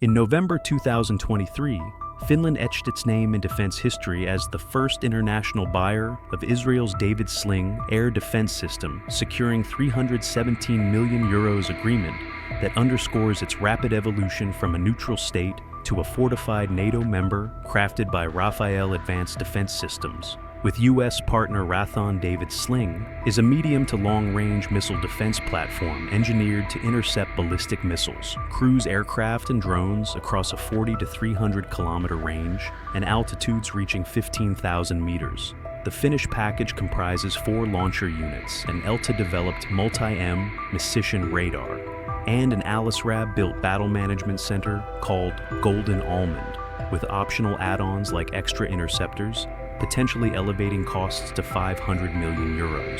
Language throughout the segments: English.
In November 2023, Finland etched its name in defense history as the first international buyer of Israel's David Sling air defense system, securing €317 million agreement that underscores its rapid evolution from a neutral state to a fortified NATO member crafted by Rafael Advanced Defense Systems. With U.S. partner Raytheon, David Sling is a medium to long-range missile defense platform engineered to intercept ballistic missiles, cruise aircraft and drones across a 40 to 300 kilometer range and altitudes reaching 15,000 meters. The finished package comprises 4 launcher units, an ELTA-developed multi-M Precision radar, and an ALICE-RAB-built battle management center called Golden Almond, with optional add-ons like extra interceptors, potentially elevating costs to €500 million.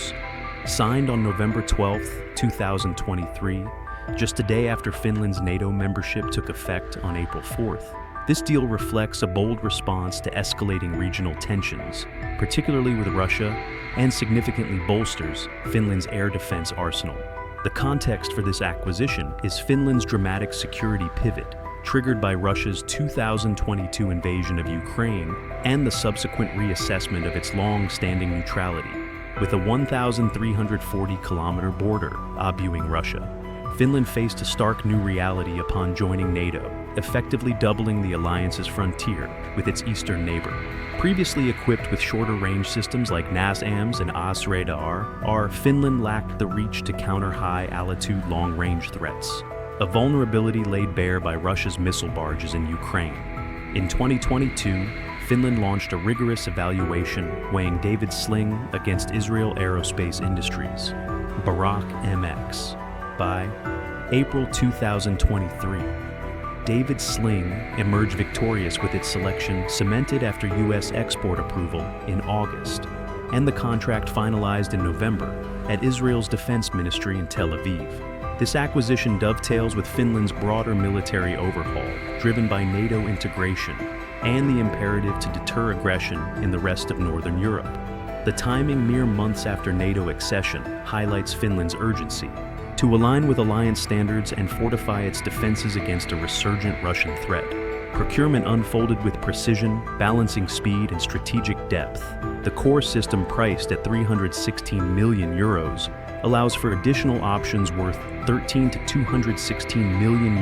Signed on November 12, 2023, just a day after Finland's NATO membership took effect on April 4th, this deal reflects a bold response to escalating regional tensions, particularly with Russia, and significantly bolsters Finland's air defense arsenal. The context for this acquisition is Finland's dramatic security pivot, triggered by Russia's 2022 invasion of Ukraine and the subsequent reassessment of its long-standing neutrality. With a 1,340-kilometer border obbuing Russia, Finland faced a stark new reality upon joining NATO, effectively doubling the alliance's frontier with its eastern neighbor. Previously equipped with shorter-range systems like NASAMS and AS-radar, Finland lacked the reach to counter high-altitude long-range threats, a vulnerability laid bare by Russia's missile barges in Ukraine. In 2022, Finland launched a rigorous evaluation weighing David Sling against Israel Aerospace Industries, Barak MX. By April 2023, David Sling emerged victorious with its selection cemented after U.S. export approval in August, and the contract finalized in November at Israel's Defense Ministry in Tel Aviv. This acquisition dovetails with Finland's broader military overhaul, driven by NATO integration and the imperative to deter aggression in the rest of Northern Europe. The timing, mere months after NATO accession, highlights Finland's urgency to align with alliance standards and fortify its defenses against a resurgent Russian threat. Procurement unfolded with precision, balancing speed and strategic depth. The core system, priced at €316 million, allows for additional options worth €13 to €216 million,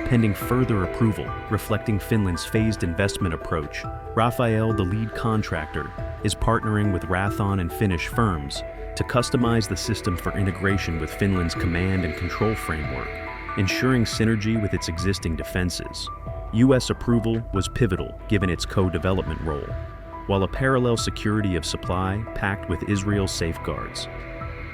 pending further approval, reflecting Finland's phased investment approach. Rafael, the lead contractor, is partnering with Raytheon and Finnish firms to customize the system for integration with Finland's command and control framework, ensuring synergy with its existing defenses. U.S. approval was pivotal given its co-development role, while a parallel security of supply packed with Israel's safeguards.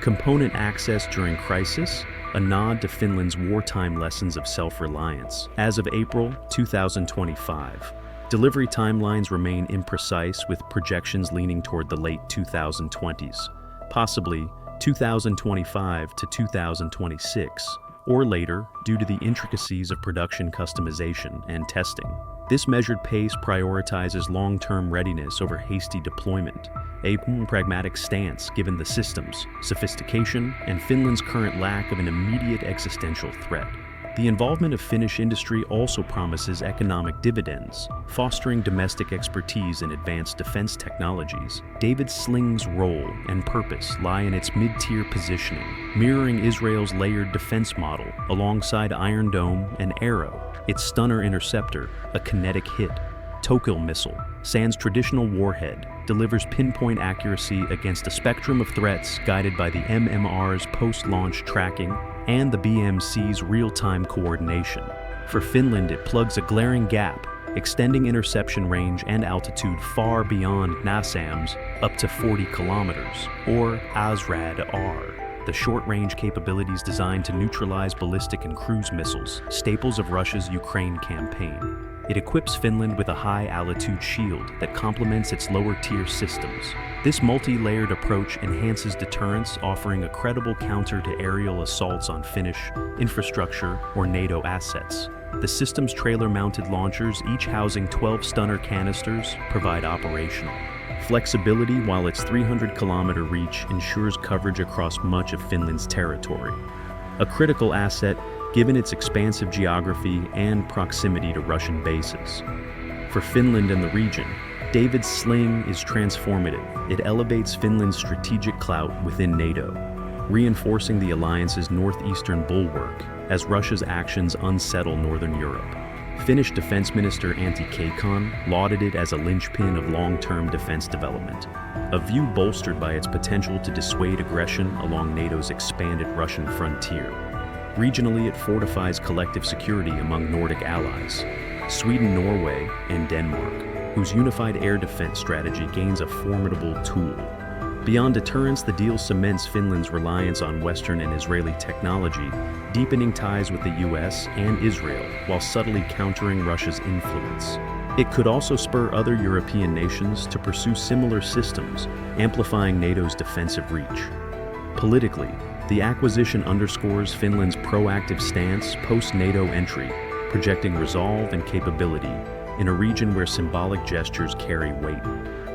Component access during crisis, a nod to Finland's wartime lessons of self-reliance. As of April 2025, delivery timelines remain imprecise, with projections leaning toward the late 2020s, possibly 2025 to 2026, or later due to the intricacies of production customization and testing. This measured pace prioritizes long-term readiness over hasty deployment, a pragmatic stance given the system's sophistication and Finland's current lack of an immediate existential threat. The involvement of Finnish industry also promises economic dividends, fostering domestic expertise in advanced defense technologies. David Sling's role and purpose lie in its mid-tier positioning, mirroring Israel's layered defense model alongside Iron Dome and Arrow. Its Stunner interceptor, a kinetic hit, Tokil missile, sans traditional warhead, delivers pinpoint accuracy against a spectrum of threats guided by the MMR's post-launch tracking and the BMC's real-time coordination. For Finland, it plugs a glaring gap, extending interception range and altitude far beyond NASAMS up to 40 kilometers, or AS-RAD-R. The short-range capabilities designed to neutralize ballistic and cruise missiles, staples of Russia's Ukraine campaign. It equips Finland with a high-altitude shield that complements its lower-tier systems. This multi-layered approach enhances deterrence, offering a credible counter to aerial assaults on Finnish infrastructure or NATO assets. The system's trailer-mounted launchers, each housing 12 Stunner canisters, provide operational flexibility, while its 300-kilometer reach ensures coverage across much of Finland's territory. A critical asset given its expansive geography and proximity to Russian bases. For Finland and the region, David Sling is transformative. It elevates Finland's strategic clout within NATO, reinforcing the alliance's northeastern bulwark as Russia's actions unsettle northern Europe. Finnish Defense Minister Antti Kaikkonen lauded it as a linchpin of long-term defense development, a view bolstered by its potential to dissuade aggression along NATO's expanded Russian frontier. Regionally, it fortifies collective security among Nordic allies, Sweden, Norway, and Denmark, whose unified air defense strategy gains a formidable tool. Beyond deterrence, the deal cements Finland's reliance on Western and Israeli technology, deepening ties with the US and Israel while subtly countering Russia's influence. It could also spur other European nations to pursue similar systems, amplifying NATO's defensive reach. Politically, the acquisition underscores Finland's proactive stance post-NATO entry, projecting resolve and capability in a region where symbolic gestures carry weight.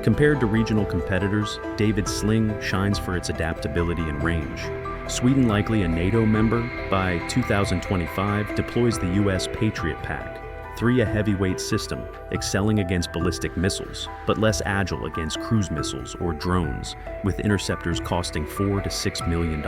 Compared to regional competitors, David Sling shines for its adaptability and range. Sweden, likely a NATO member, by 2025 deploys the US Patriot Pack, a heavyweight system, excelling against ballistic missiles, but less agile against cruise missiles or drones, with interceptors costing $4 to $6 million,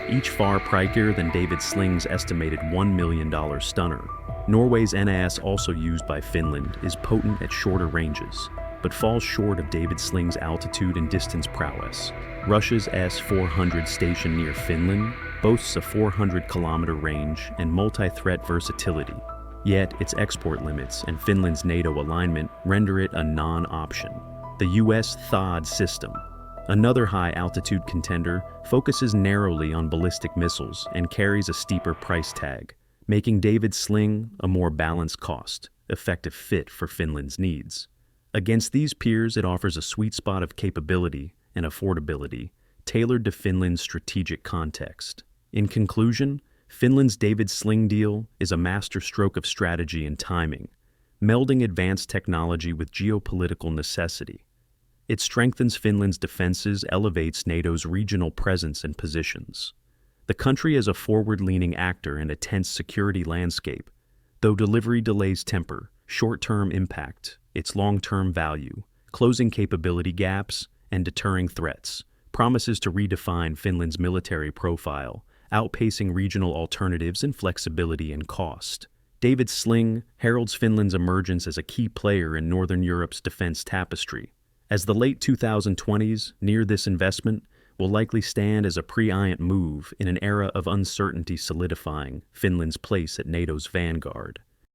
each far pricier than David Sling's estimated $1 million stunner. Norway's NAS, also used by Finland, is potent at shorter ranges, but falls short of David Sling's altitude and distance prowess. Russia's S-400 stationed near Finland boasts a 400-kilometer range and multi-threat versatility. Yet, its export limits and Finland's NATO alignment render it a non-option. The US THAAD system, another high-altitude contender, focuses narrowly on ballistic missiles and carries a steeper price tag, making David Sling a more balanced cost, effective fit for Finland's needs. Against these peers, it offers a sweet spot of capability and affordability, tailored to Finland's strategic context. In conclusion, Finland's David Sling deal is a masterstroke of strategy and timing, melding advanced technology with geopolitical necessity. It strengthens Finland's defenses, elevates NATO's regional presence and positions the country as a forward-leaning actor in a tense security landscape. Though delivery delays temper short-term impact, its long-term value, closing capability gaps, and deterring threats, promises to redefine Finland's military profile, outpacing regional alternatives in flexibility and cost. David Sling heralds Finland's emergence as a key player in Northern Europe's defense tapestry, as the late 2020s near this investment will likely stand as a preeminent move in an era of uncertainty, solidifying Finland's place at NATO's vanguard.